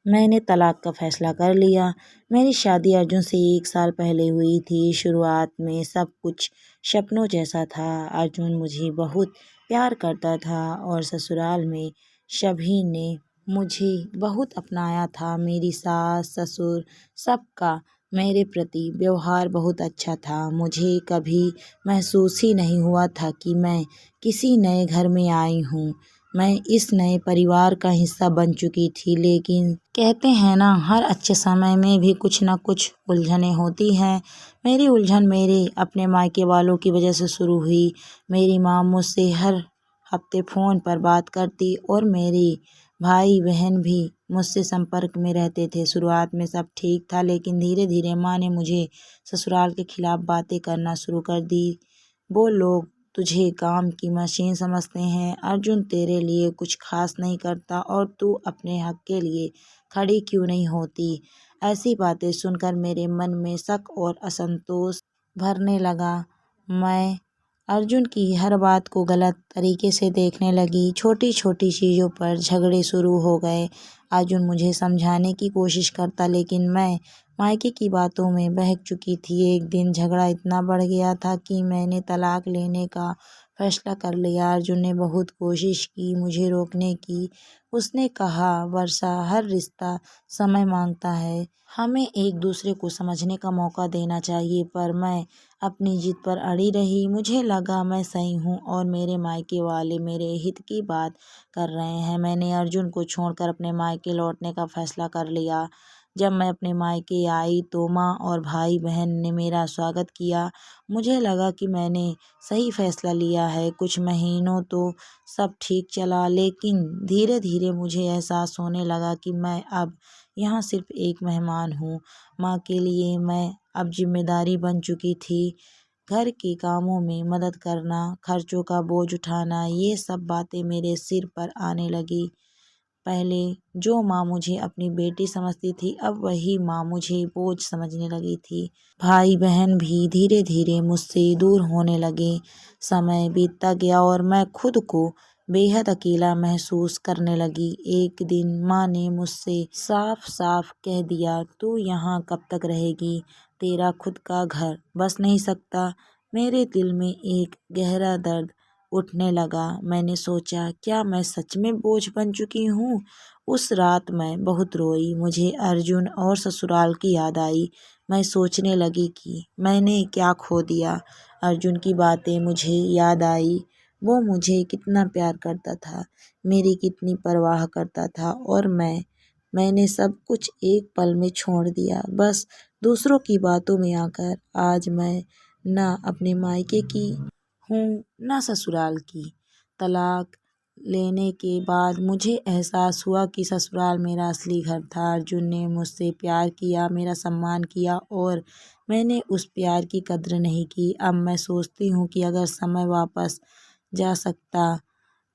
मैंने तलाक का फैसला कर लिया। मेरी शादी अर्जुन से 1 साल पहले हुई थी। शुरुआत में सब कुछ सपनों जैसा था। अर्जुन मुझे बहुत प्यार करता था और ससुराल में सभी ने मुझे बहुत अपनाया था। मेरी सास ससुर सबका मेरे प्रति व्यवहार बहुत अच्छा था। मुझे कभी महसूस ही नहीं हुआ था कि मैं किसी नए घर में आई हूँ। मैं इस नए परिवार का हिस्सा बन चुकी थी। लेकिन कहते हैं ना, हर अच्छे समय में भी कुछ न कुछ उलझनें होती हैं। मेरी उलझन मेरे अपने मायके वालों की वजह से शुरू हुई। मेरी माँ मुझसे हर हफ्ते फ़ोन पर बात करती और मेरे भाई बहन भी मुझसे संपर्क में रहते थे। शुरुआत में सब ठीक था, लेकिन धीरे धीरे माँ ने मुझे ससुराल के खिलाफ बातें करना शुरू कर दी। वो लोग तुझे काम की मशीन समझते हैं, अर्जुन तेरे लिए कुछ खास नहीं करता और तू अपने हक के लिए खड़ी क्यों नहीं होती। ऐसी बातें सुनकर मेरे मन में शक और असंतोष भरने लगा। मैं अर्जुन की हर बात को गलत तरीके से देखने लगी। छोटी छोटी चीज़ों पर झगड़े शुरू हो गए। अर्जुन मुझे समझाने की कोशिश करता, लेकिन मैं मायके की बातों में बहक चुकी थी। एक दिन झगड़ा इतना बढ़ गया था कि मैंने तलाक लेने का फैसला कर लिया। अर्जुन ने बहुत कोशिश की मुझे रोकने की। उसने कहा, वर्षा, हर रिश्ता समय मांगता है, हमें एक दूसरे को समझने का मौका देना चाहिए। पर मैं अपनी जिद पर अड़ी रही। मुझे लगा मैं सही हूँ और मेरे मायके वाले मेरे हित की बात कर रहे हैं। मैंने अर्जुन को छोड़कर अपने मायके लौटने का फैसला कर लिया। जब मैं अपने मायके आई तो माँ और भाई बहन ने मेरा स्वागत किया। मुझे लगा कि मैंने सही फैसला लिया है। कुछ महीनों तो सब ठीक चला, लेकिन धीरे धीरे मुझे एहसास होने लगा कि मैं अब यहाँ सिर्फ एक मेहमान हूँ। माँ के लिए मैं अब जिम्मेदारी बन चुकी थी। घर के कामों में मदद करना, खर्चों का बोझ उठाना, ये सब बातें मेरे सिर पर आने लगी। पहले जो माँ मुझे अपनी बेटी समझती थी, अब वही माँ मुझे बोझ समझने लगी थी। भाई बहन भी धीरे धीरे मुझसे दूर होने लगे। समय बीतता गया और मैं खुद को बेहद अकेला महसूस करने लगी। एक दिन माँ ने मुझसे साफ साफ कह दिया, तू यहाँ कब तक रहेगी? तेरा खुद का घर बस नहीं सकता? मेरे दिल में एक गहरा दर्द उठने लगा। मैंने सोचा, क्या मैं सच में बोझ बन चुकी हूँ? उस रात मैं बहुत रोई। मुझे अर्जुन और ससुराल की याद आई। मैं सोचने लगी कि मैंने क्या खो दिया। अर्जुन की बातें मुझे याद आई। वो मुझे कितना प्यार करता था, मेरी कितनी परवाह करता था, और मैंने सब कुछ एक पल में छोड़ दिया, बस दूसरों की बातों में आकर। आज मैं ना अपने मायके की हूँ ना ससुराल की। तलाक लेने के बाद मुझे एहसास हुआ कि ससुराल मेरा असली घर था। अर्जुन ने मुझसे प्यार किया, मेरा सम्मान किया, और मैंने उस प्यार की कद्र नहीं की। अब मैं सोचती हूँ कि अगर समय वापस जा सकता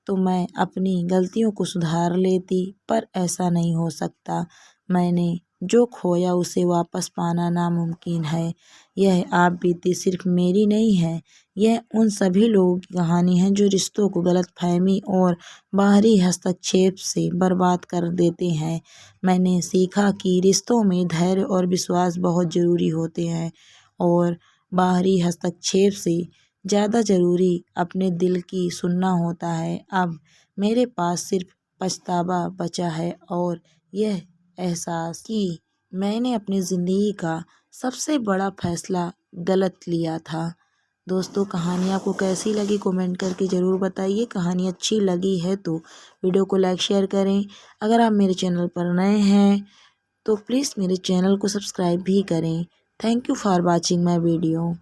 तो मैं अपनी गलतियों को सुधार लेती, पर ऐसा नहीं हो सकता। मैंने जो खोया उसे वापस पाना नामुमकिन है। यह आप बीती सिर्फ मेरी नहीं है, यह उन सभी लोगों की कहानी है जो रिश्तों को गलतफहमी और बाहरी हस्तक्षेप से बर्बाद कर देते हैं। मैंने सीखा कि रिश्तों में धैर्य और विश्वास बहुत ज़रूरी होते हैं, और बाहरी हस्तक्षेप से ज़्यादा ज़रूरी अपने दिल की सुनना होता है। अब मेरे पास सिर्फ पछतावा बचा है, और यह एहसास कि मैंने अपनी ज़िंदगी का सबसे बड़ा फैसला गलत लिया था। दोस्तों, कहानी आपको कैसी लगी कमेंट करके ज़रूर बताइए। कहानी अच्छी लगी है तो वीडियो को लाइक शेयर करें। अगर आप मेरे चैनल पर नए हैं तो प्लीज़ मेरे चैनल को सब्सक्राइब भी करें। Thank you for watching my video.